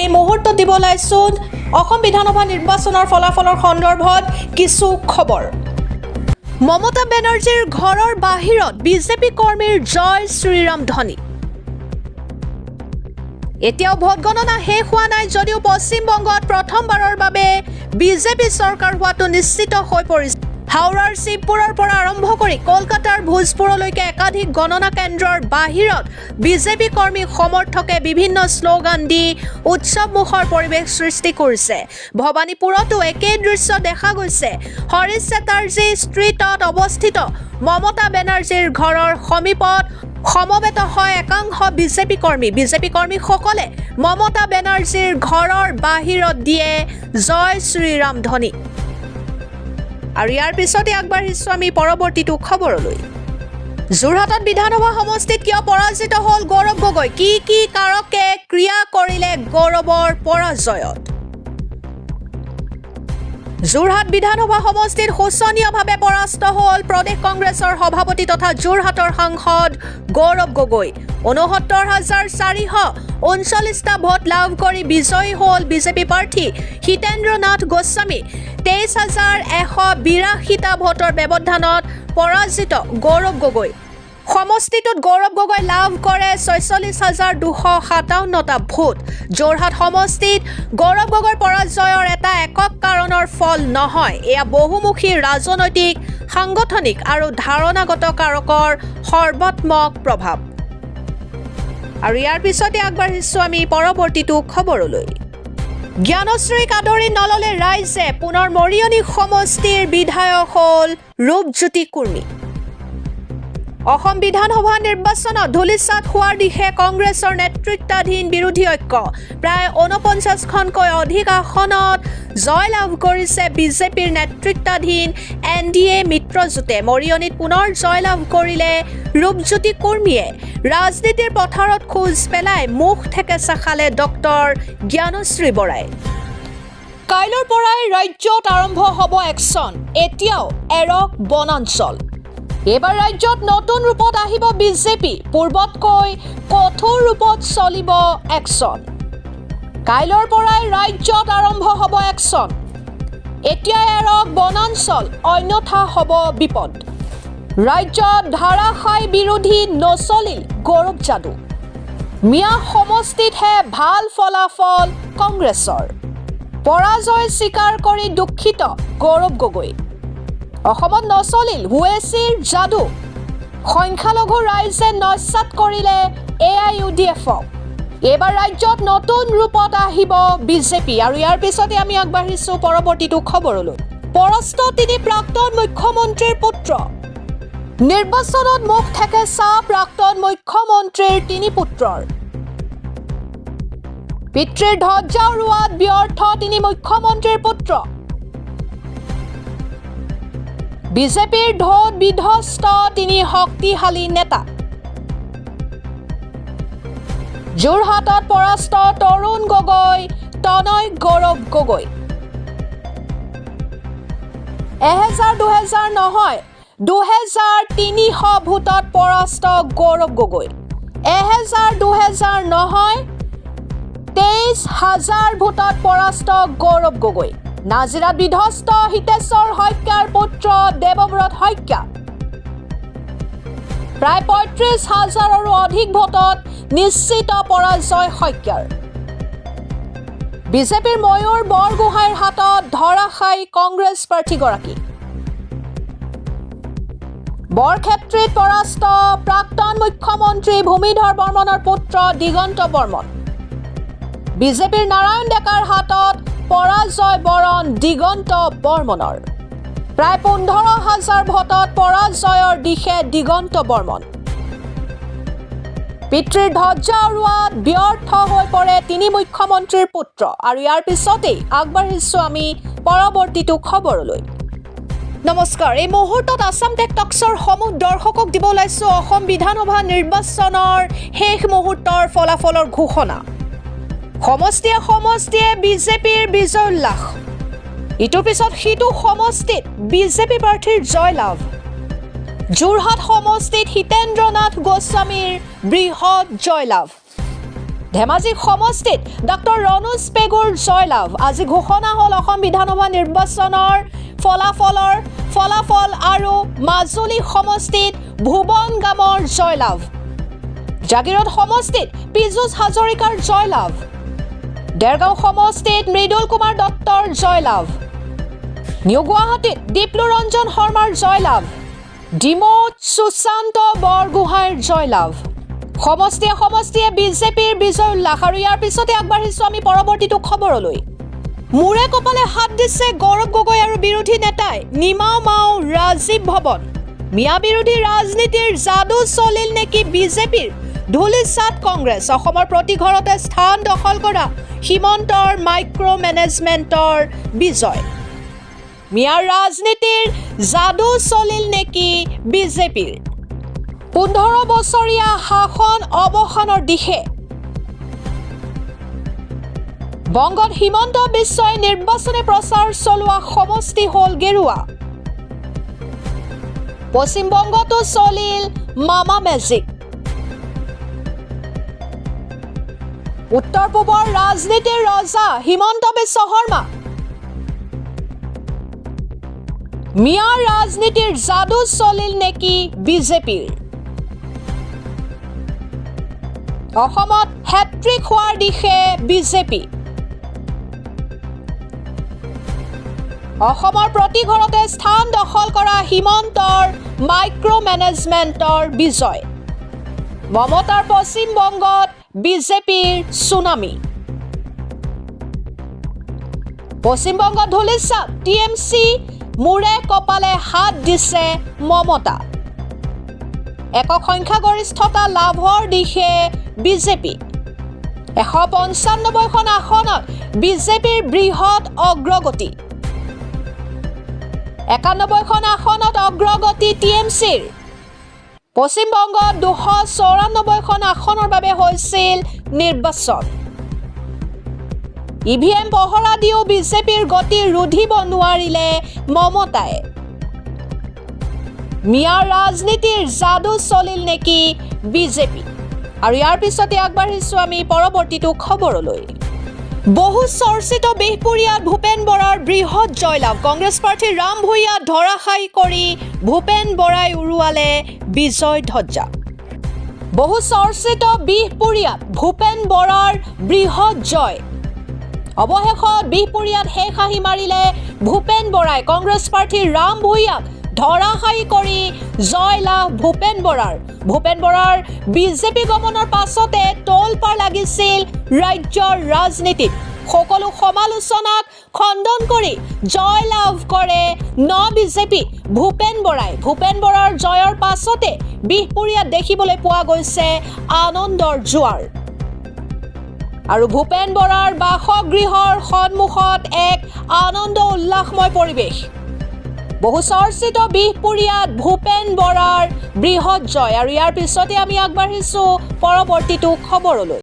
এই মুহূৰ্তত দিব লাইছো অসম বিধানসভা নিৰ্বাচনৰ ফলাফলৰ সন্দৰ্ভত কিছু খবৰ মমতা বেনাৰ্জীৰ ঘৰৰ বাহিৰত বিজেপি কৰ্মীৰ জয় শ্ৰীৰাম ধ্বনি এতিয়াও ভোট গণনা শেষ হোৱা নাই যদিও পশ্চিম বংগত প্ৰথমবাৰৰ বাবে বিজেপি চৰকাৰ হোৱাটো নিশ্চিত হৈ পৰিছে হাওৰাৰ শিৱপুৰৰ পৰা আৰম্ভ কৰি কলকাতাৰ ভোজপুৰলৈকে একাধিক গণনা কেন্দ্ৰৰ বাহিৰত বিজেপি কৰ্মী সমৰ্থকে বিভিন্ন শ্লোগান দি উৎসৱমুখৰ পৰিৱেশ সৃষ্টি কৰিছে ভৱানীপুৰতো একেই দৃশ্য দেখা গৈছে হৰিশ চেটাৰ্জী ষ্ট্ৰীটত অৱস্থিত মমতা বেনাৰ্জীৰ ঘৰৰ সমীপত সমবেত হয় একাংশ বিজেপি কৰ্মীসকলে মমতা বেনাৰ্জীৰ ঘৰৰ বাহিৰত দিয়ে জয় শ্ৰীৰাম ধ্বনি আৰু ইয়াৰ পিছতে আগবাঢ়িছো আমি পৰৱৰ্তীটো খবৰলৈ যোৰহাটত বিধানসভা সমষ্টিত কিয় পৰাজিত হ'ল গৌৰৱ গগৈ কি কাৰকে ক্ৰিয়া কৰিলে গৌৰৱৰ পৰাজয়ত যোৰহাট বিধানসভা সমষ্টিত শোচনীয়ভাৱে পৰাস্ত হ'ল প্ৰদেশ কংগ্ৰেছৰ সভাপতি তথা যোৰহাটৰ সাংসদ গৌৰৱ গগৈ ৬৯,৪39টা ভোট লাভ কৰি বিজয়ী হ'ল বিজেপি প্ৰাৰ্থী হিতেন্দ্ৰ নাথ গোস্বামী ২৩,১৮২টা ভোটৰ ব্যৱধানত পৰাজিত গৌৰৱ গগৈ সমষ্টিটোত গৌৰৱ গগৈ লাভ কৰে ৪৬,২৫৭টা ভোট যোৰহাট সমষ্টিত গৌৰৱ গগৈৰ পৰাজয়ৰ এটা একক কাৰণৰ ফল নহয় এয়া বহুমুখী ৰাজনৈতিক সাংগঠনিক আৰু ধাৰণাগত কাৰকৰ সৰ্বাত্মক প্ৰভাৱ আৰু ইয়াৰ পিছতে আগবাঢ়িছো আমি পৰৱৰ্তীটো খবৰলৈ জ্ঞানশ্ৰীক আদৰি নললে ৰাইজে পুনৰ মৰিয়নি সমষ্টিৰ বিধায়ক হ'ল ৰূপজ্যোতি কুৰ্মী অসম বিধানসভা নিৰ্বাচনত ধূলিসাৎ হোৱাৰ দিশে কংগ্ৰেছৰ নেতৃত্বাধীন বিৰোধী ঐক্য প্ৰায় ৪৯খনকৈ অধিক আসনত জয় লাভ কৰিছে বিজেপিৰ নেতৃত্বাধীন NDA মিত্ৰজোঁটে মৰিয়নিত পুনৰ জয় লাভ কৰিলে ৰূপজ্যোতি কুৰ্মীয়ে ৰাজনীতিৰ পথাৰত খোজ পেলাই মুখ থেকেচা খালে ডক্টৰ জ্ঞানশ্ৰী বৰাই কাইলৈৰ পৰাই ৰাজ্যত আৰম্ভ হ'ব একশ্যন এতিয়াও এৰক বনাঞ্চল এবাৰ ৰাজ্যত নতুন ৰূপত আহিব বিজেপি পূৰ্বতকৈ কঠোৰ ৰূপত চলিব একশ্যন কাইলৈৰ পৰাই ৰাজ্যত আৰম্ভ হ'ব একশ্যন এতিয়া এৰক বনাঞ্চল অন্যথা হ'ব বিপদ ৰাজ্যত ধাৰাসাই বিৰোধী নচলিল গৌৰৱ যাদু মিয়া সমষ্টিতহে ভাল ফলাফল কংগ্ৰেছৰ পৰাজয় স্বীকাৰ কৰি দুখিত গৌৰৱ গগৈ অসমত নচলিল হুৱেচিৰ যাদু সংখ্যালঘু ৰাইজে নস্যাৎ কৰিলে AIUDFক এবাৰ ৰাজ্যত নতুন ৰূপত আহিব বিজেপি আৰু ইয়াৰ পিছতে আমি আগবাঢ়িছো পৰৱৰ্তীটো খবৰলৈ পৰস্ত তিনি প্ৰাক্তন মুখ্যমন্ত্ৰীৰ পুত্ৰ নিৰ্বাচনত মুখ থেকেচা প্ৰাক্তন মুখ্যমন্ত্ৰীৰ তিনি পুত্ৰৰ পিতৃৰ ধ্বজা উৰুৱাত ব্যৰ্থ তিনি মুখ্যমন্ত্ৰীৰ পুত্ৰ বিজেপিৰ ঢৌত বিধ্বস্ত তিনি শক্তিশালী নেতা যোৰহাটত পৰাস্ত তৰুণ গগৈ তনয় গৌৰৱ গগৈ ১০০০ নহয় ২৩০০ ভোটত পৰাস্ত গৌৰৱ গগৈ ২০০০ নহয় ২৩,০০০ ভোটত পৰাস্ত গৌৰৱ গগৈ নাজিৰাত বিধ্বস্ত হিতেশ্বৰ শইকীয়াৰ পুত্ৰ দেৱব্ৰত শইকীয়া প্ৰায় ৩৫,০০০ৰো অধিক ভোটত নিশ্চিত পৰাজয় শইকীয়াৰ বিজেপিৰ ময়ূৰ বৰগোহাঁইৰ হাতত ধৰাশায়ী কংগ্ৰেছ প্ৰাৰ্থীগৰাকী বৰক্ষেত্ৰীত পৰাস্ত প্ৰাক্তন মুখ্যমন্ত্ৰী ভূমিধৰ বৰ্মনৰ পুত্ৰ দিগন্ত বৰ্মন বিজেপিৰ নাৰায়ণ ডেকাৰ হাতত পৰাজয় বৰণ দিগন্ত বৰ্মনৰ প্ৰায় ১৫,০০০ ভোটত পৰাজয়ৰ দিশে দিগন্ত বৰ্মন পিতৃৰ ধ্বজা উৰুৱাত ব্যৰ্থ হৈ পৰে তিনি মুখ্যমন্ত্ৰীৰ পুত্ৰ আৰু ইয়াৰ পিছতেই আগবাঢ়িছো আমি পৰৱৰ্তীটো খবৰলৈ নমস্কাৰ এই মুহূৰ্তত আসাম টেক টক্সৰ সমূহ দৰ্শকক দিব লাইছো অসম বিধানসভা নিৰ্বাচনৰ শেষ মুহূৰ্তৰ ফলাফলৰ ঘোষণা সমষ্টিয়ে বিজেপিৰ বিজয় উল্লাস ইটোৰ পিছত সিটো সমষ্টিত বিজেপি প্ৰাৰ্থীৰ জয় লাভ যোৰহাট সমষ্টিত হিতেন্দ্ৰ নাথ গোস্বামীৰ বৃহৎ জয় লাভ ধেমাজি সমষ্টিত ডক্টৰ ৰনোজ পেগুৰ জয়লাভ আজি ঘোষণা হ'ল অসম বিধানসভা নিৰ্বাচনৰ ফলাফল আৰু মাজুলী সমষ্টিত ভুৱন গামৰ জয়লাভ জাগিৰোড সমষ্টিত পীযুষ হাজৰিকাৰ জয়লাভ দেৰগাঁও সমষ্টিত মৃদুল কুমাৰ দত্তৰ জয়লাভ নিউ গুৱাহাটীত দীপলুৰঞ্জন শৰ্মাৰ জয়লাভ ডিমৌত সুশান্ত বৰগোহাঁইৰ জয়লাভ সমষ্টিয়ে বিজেপিৰ বিজয় উল্লাস আৰু ইয়াৰ পিছতে আগবাঢ়িছো আমি পৰৱৰ্তীটো খবৰলৈ মূৰে কপালে হাত দিছে গৌৰৱ গগৈ আৰু বিৰোধী নেতাই নিমাও ৰাজীৱ ভৱন মিয়া বিৰোধী ৰাজনীতিৰ যাদু চলিল নেকি বিজেপিৰ ধুলিচাত কংগ্ৰেছ অসমৰ প্ৰতি ঘৰতে স্থান দখল কৰা হিমন্তৰ মাইক্ৰ মেনেজমেণ্টৰ বিজয় মিয়াৰ ৰাজনীতিৰ যাদু চলিল নেকি বিজেপিৰ 15 বছৰীয়া শাসন অৱসানৰ দিশে বংগত হিমন্ত বিশ্বই নিৰ্বাচনী প্ৰচাৰ চলোৱা সমষ্টি হ'ল গেৰুৱা পশ্চিম বংগতো চলিল মামা মেজিক উত্তৰ পূবৰ ৰাজনীতিৰ ৰজা হিমন্ত বিশ্ব শৰ্মা মিয়াৰ ৰাজনীতিৰ যাদু চলিল নেকি বিজেপিৰ অসমত হেট্ৰিক হোৱাৰ দিশে বিজেপি অসমৰ প্ৰতি ঘৰতে স্থান দখল কৰা হিমন্তৰ মাইক্ৰ মেনেজমেণ্টৰ বিজয় মমতাৰ পশ্চিম বংগত বিজেপিৰ সুনামি পশ্চিম বংগত ধুলিচাত টিএমচি মূৰে কপালে হাত দিছে মমতা একক সংখ্যাগৰিষ্ঠতা লাভৰ দিশে বিজেপি 195খন আসনত বিজেপিৰ বৃহৎ অগ্ৰগতি 91খন আসনত অগ্ৰগতি টিএমচিৰ পশ্চিম বংগত 294খন আসনৰ বাবে হৈছিল নিৰ্বাচন ইভিএম পহৰা দিও বিজেপিৰ গতি ৰুধিব নোৱাৰিলে মমতাই মিয়াৰ ৰাজনীতিৰ যাদু চলিল নেকি বিজেপি আৰু ইয়াৰ পিছতে আগবাঢ়িছো আমি পৰৱৰ্তীটো খবৰলৈ বহু চৰ্চিত বিহপুৰীয়াত ভূপেন বৰাৰ বৃহৎ জয়লাভ কংগ্ৰেছ প্ৰাৰ্থী ৰাম ভূঞা ধৰাশায়ী কৰি ভূপেন বৰাই উৰুৱালে বিজয় ধ্বজা বহু চৰ্চিত বিহপুৰীয়াত ভূপেন বৰাৰ বৃহৎ জয় অৱশেষত বিহপুৰীয়াত শেষ হাঁহি মাৰিলে ভূপেন বৰাই কংগ্ৰেছ প্ৰাৰ্থী ৰাম ভূঞাক ধৰাশায়ী কৰি জয়লাভ ভূপেন বৰাৰ বিজেপি গমনৰ পাছতে তোলপাৰ লাগিছিল ৰাজ্যৰ ৰাজনীতিত সকলো সমালোচনাক খণ্ডন কৰি জয়লাভ কৰে বিজেপি ভূপেন বৰাৰ জয়ৰ পাছতে বিহপুৰীয়াত দেখিবলৈ পোৱা গৈছে আনন্দৰ জোৱাৰ আৰু ভূপেন বৰাৰ বাসগৃহৰ সন্মুখত এক আনন্দ উল্লাসময় পৰিৱেশ বহু চৰ্চিত বিহপুৰীয়াত ভূপেন বৰাৰ বৃহৎ জয় আৰু ইয়াৰ পিছতে আমি আগবাঢ়িছো পৰৱৰ্তীটো খবৰলৈ